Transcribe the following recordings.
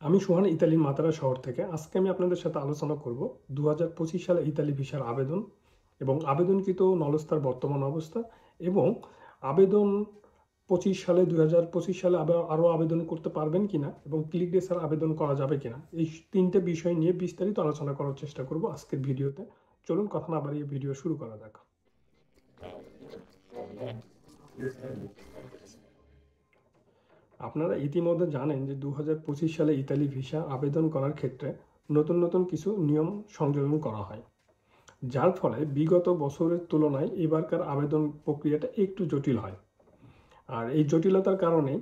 আমি সোহান ইতালির মাতারা শহর থেকে। আজকে আমি আপনাদের সাথে আলোচনা করব 2025 সালে ইতালি ভিসার আবেদন এবং আবেদনকৃত নলস্তার বর্তমান অবস্থা এবং আবেদন 2025 সালে আরও আবেদন করতে পারবেন কিনা এবং ক্লিক ডে ছাড়া আবেদন করা যাবে কিনা, এই তিনটে বিষয় নিয়ে বিস্তারিত আলোচনা করার চেষ্টা করব আজকের ভিডিওতে। চলুন কথা না বাড়িয়ে ভিডিও শুরু করা যাক। আপনারা ইতিমধ্যে জানেন যে 2025 সালে ইতালি ভিসা আবেদন করার ক্ষেত্রে নতুন নতুন কিছু নিয়ম সংযোজন করা হয়, যার ফলে বিগত বছরের তুলনায় এবারকার আবেদন প্রক্রিয়াটা একটু জটিল হয়। আর এই জটিলতার কারণে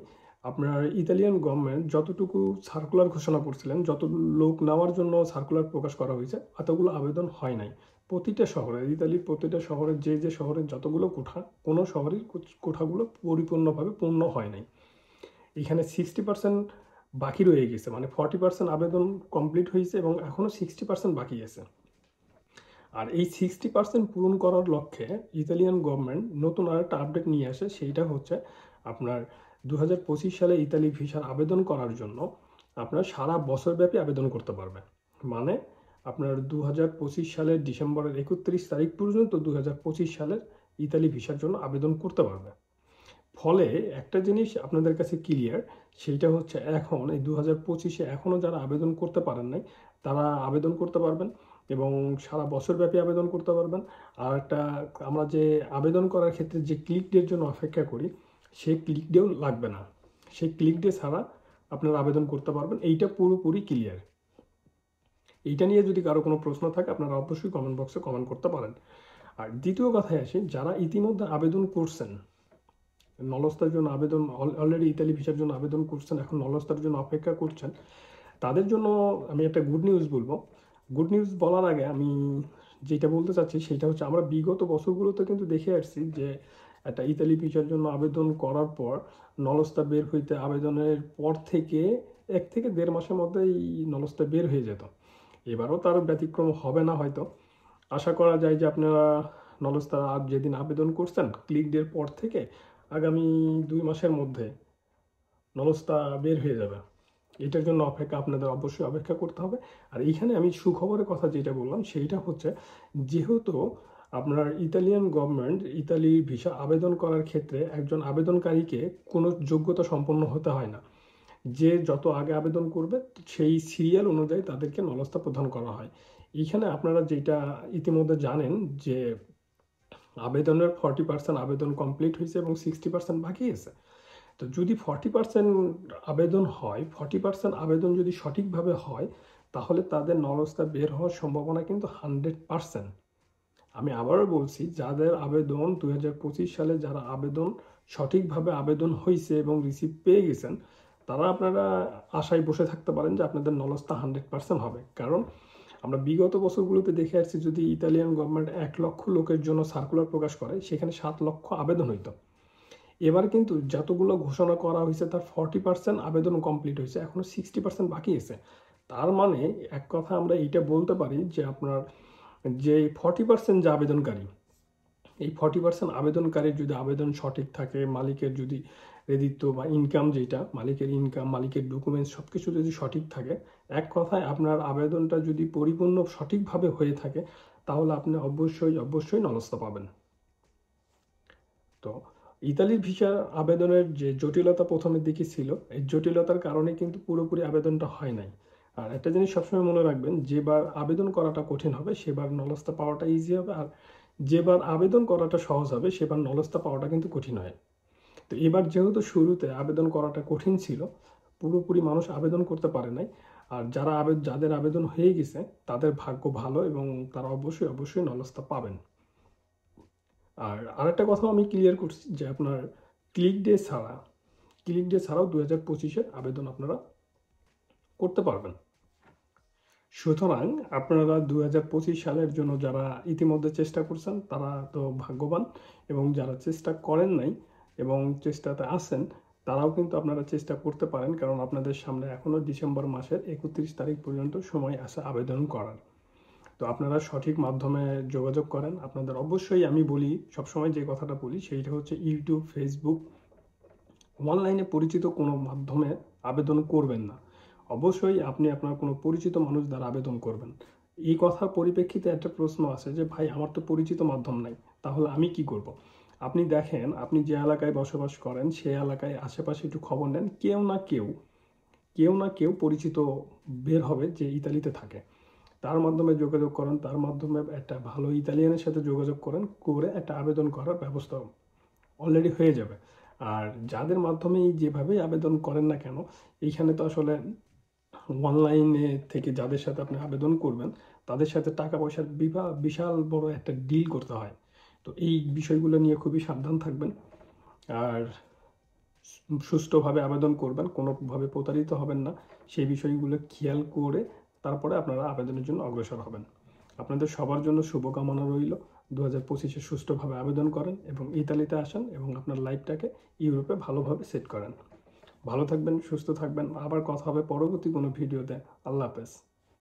আপনার ইতালিয়ান গভর্নমেন্ট যতটুকু সার্কুলার ঘোষণা করছিলেন, যত লোক নেওয়ার জন্য সার্কুলার প্রকাশ করা হয়েছে, এতগুলো আবেদন হয় নাই। প্রতিটা শহরে, ইতালির প্রতিটা শহরে যে শহরের যতগুলো কোঠা, কোনো শহরের কোঠাগুলো পরিপূর্ণভাবে পূর্ণ হয় নাই। এখানে 60% বাকি রয়ে গেছে, মানে 40% আবেদন কমপ্লিট হয়েছে এবং এখনও 60% বাকি আছে। আর এই 60% পূরণ করার লক্ষ্যে ইতালিয়ান গভর্নমেন্ট নতুন আরেকটা আপডেট নিয়ে আসে। সেইটা হচ্ছে আপনার 2025 সালে ইতালি ভিসার আবেদন করার জন্য আপনার সারা বছরব্যাপী আবেদন করতে পারবে। মানে আপনার 2025 সালের ডিসেম্বরের 31 তারিখ পর্যন্ত 2025 সালের ইতালি ভিসার জন্য আবেদন করতে পারবে। ফলে একটা জিনিস আপনাদের কাছে ক্লিয়ার, সেইটা হচ্ছে এখন এই 2025-এ এখনও যারা আবেদন করতে পারেন নাই, তারা আবেদন করতে পারবেন এবং সারা বছরব্যাপী আবেদন করতে পারবেন। আর একটা, আমরা যে আবেদন করার ক্ষেত্রে যে ক্লিক ডের জন্য অপেক্ষা করি, সেই ক্লিক ডেও লাগবে না। সেই ক্লিক ডে ছাড়া আপনারা আবেদন করতে পারবেন। এইটা পুরোপুরি ক্লিয়ার। এইটা নিয়ে যদি কারো কোনো প্রশ্ন থাকে, আপনারা অবশ্যই কমেন্ট বক্সে কমেন্ট করতে পারেন। আর দ্বিতীয় কথায় আসি, যারা ইতিমধ্যে আবেদন করছেন, নলস্তার জন্য আবেদন, অলরেডি ইতালি ভিসার জন্য আবেদন করছেন, এখন নলস্তার জন্য অপেক্ষা করছেন, তাদের জন্য আমি একটা গুড নিউজ বলবো। গুড নিউজ বলার আগে আমি যেটা বলতে চাচ্ছি সেটা হচ্ছে, আমরা বিগত বছরগুলোতে কিন্তু দেখে আসছি যে একটা ইতালি ভিসার জন্য আবেদন করার পর নলস্তা বের হইতে আবেদনের পর থেকে 1 থেকে 1.5 মাসের মধ্যে এই নলস্তা বের হয়ে যেত। এবারও তার ব্যতিক্রম হবে না হয়তো। আশা করা যায় যে আপনারা নলস্তা যেদিন আবেদন করছেন, ক্লিক ডের পর থেকে আগামী 2 মাসের মধ্যে নলস্তা বের হয়ে যাবে। এটার জন্য আপনাদের অবশ্যই অপেক্ষা করতে হবে। আর এইখানে আমি সুখবরের কথা যেটা বললাম সেইটা হচ্ছে, যেহেতু আপনার ইতালিয়ান গভর্নমেন্ট ইতালি ভিসা আবেদন করার ক্ষেত্রে একজন আবেদনকারীকে কোনো যোগ্যতা সম্পন্ন হতে হয় না। যে যত আগে আবেদন করবে সেই সিরিয়াল অনুযায়ী তাদেরকে নলস্তা প্রদান করা হয়। এইখানে আপনারা যেটা ইতিমধ্যে জানেন যে আবেদনের 40% আবেদন কমপ্লিট হয়েছে এবং 60% বাকি আছে। তো যদি 40% আবেদন হয়, 40% আবেদন যদি সঠিকভাবে হয়, তাহলে তাদের নলস্তা বের হওয়ার সম্ভাবনা কিন্তু 100%। আমি আবারও বলছি, যাদের আবেদন 2025 সালে যারা আবেদন সঠিকভাবে আবেদন হয়েছে এবং রিসিভ পেয়ে গেছেন, তারা আপনারা আশায় বসে থাকতে পারেন যে আপনাদের নলস্তা 100% হবে। কারণ আমরা বিগত বছরগুলোতে দেখে আসছি, যদি ইতালিয়ান গভর্নমেন্ট 1 লক্ষ লোকের জন্য সার্কুলার প্রকাশ করে, সেখানে 7 লক্ষ আবেদন হইতো। এবার কিন্তু যতগুলো ঘোষণা করা হয়েছে তার 40% আবেদন কমপ্লিট হয়েছে, এখনও 60% বাকি আছে। তার মানে এক কথা আমরা এইটা বলতে পারি যে আপনার যে 40% যে আবেদনকারী, এই 40% আবেদনকারীর যদি আবেদন সঠিক থাকে, মালিকের যদি রেদিত্ব বা ইনকাম, যেটা মালিকের ইনকাম, মালিকের ডকুমেন্টস সব কিছু যদি সঠিক থাকে, এক কথায় আপনার আবেদনটা যদি পরিপূর্ণ সঠিকভাবে হয়ে থাকে, তাহলে আপনি অবশ্যই অবশ্যই নলস্তা পাবেন। তো ইতালির ভিসা আবেদনের যে জটিলতা প্রথমের দিকে ছিল, এই জটিলতার কারণে কিন্তু পুরোপুরি আবেদনটা হয় নাই। আর একটা জিনিস সবসময় মনে রাখবেন, যেবার আবেদন করাটা কঠিন হবে সেবার নলস্তা পাওয়াটা ইজি হবে, আর যেবার আবেদন করাটা সহজ হবে সেবার নলস্তা পাওয়াটা কিন্তু কঠিন হয়। তো এবার যেহেতু শুরুতে আবেদন করাটা কঠিন ছিল, পুরোপুরি মানুষ আবেদন করতে পারে নাই। আর যাদের আবেদন হয়ে গেছে তাদের ভাগ্য ভালো এবং তারা অবশ্যই অবশ্যই নলস্তা পাবেন। আর আরেকটা কথা আমি ক্লিয়ার করছি যে আপনার ক্লিক ডে ছাড়াও 2025-এর আবেদন আপনারা করতে পারবেন। সুতরাং আপনারা 2025 সালের জন্য যারা ইতিমধ্যে চেষ্টা করছেন তারা তো ভাগ্যবান, এবং যারা চেষ্টা করেন নাই এবং চেষ্টাতে আছেন, তারাও কিন্তু আপনারা চেষ্টা করতে পারেন, কারণ আপনাদের সামনে এখনও ডিসেম্বর মাসের 31 তারিখ পর্যন্ত সময় আছে আবেদন করার। তো আপনারা সঠিক মাধ্যমে যোগাযোগ করেন। আপনাদের অবশ্যই আমি বলি, সবসময় যে কথাটা বলি সেইটা হচ্ছে, ইউটিউব, ফেসবুক, অনলাইনে পরিচিত কোনো মাধ্যমে আবেদন করবেন না। অবশ্যই আপনি আপনার কোনো পরিচিত মানুষ দ্বারা আবেদন করবেন। এই কথার পরিপ্রেক্ষিতে একটা প্রশ্ন আছে যে ভাই আমার তো পরিচিত মাধ্যম নাই, তাহলে আমি কি করব? আপনি দেখেন আপনি যে এলাকায় বসবাস করেন সেই এলাকায় আশেপাশে একটু খবর নেন, কেউ না কেউ পরিচিত বের হবে যে ইতালিতে থাকে। তার মাধ্যমে যোগাযোগ করেন, তার মাধ্যমে একটা ভালো ইতালিয়ানের সাথে যোগাযোগ করেন, করে একটা আবেদন করার ব্যবস্থা অলরেডি হয়ে যাবে। আর যাদের মাধ্যমেই যেভাবেই আবেদন করেন না কেন, এইখানে তো আসলে অনলাইনে থেকে যাদের সাথে আপনি আবেদন করবেন তাদের সাথে টাকা পয়সার বিশাল বড় একটা ডিল করতে হয়। তো এই বিষয়গুলো নিয়ে খুবই সাবধান থাকবেন। আর সুষ্ঠুভাবে আবেদন করবেন, কোনোভাবে প্রতারিত হবেন না, সেই বিষয়গুলো খেয়াল করে তারপরে আপনারা আবেদনের জন্য অগ্রসর হবেন। আপনাদের সবার জন্য শুভকামনা রইল। 2025-এ সুষ্ঠুভাবে আবেদন করেন এবং ইতালিতে আসেন এবং আপনার লাইফটাকে ইউরোপে ভালোভাবে সেট করেন। ভালো থাকবেন, সুস্থ থাকবেন। আবার কথা হবে পরবর্তী কোনো ভিডিওতে। আল্লাহ হাফেজ।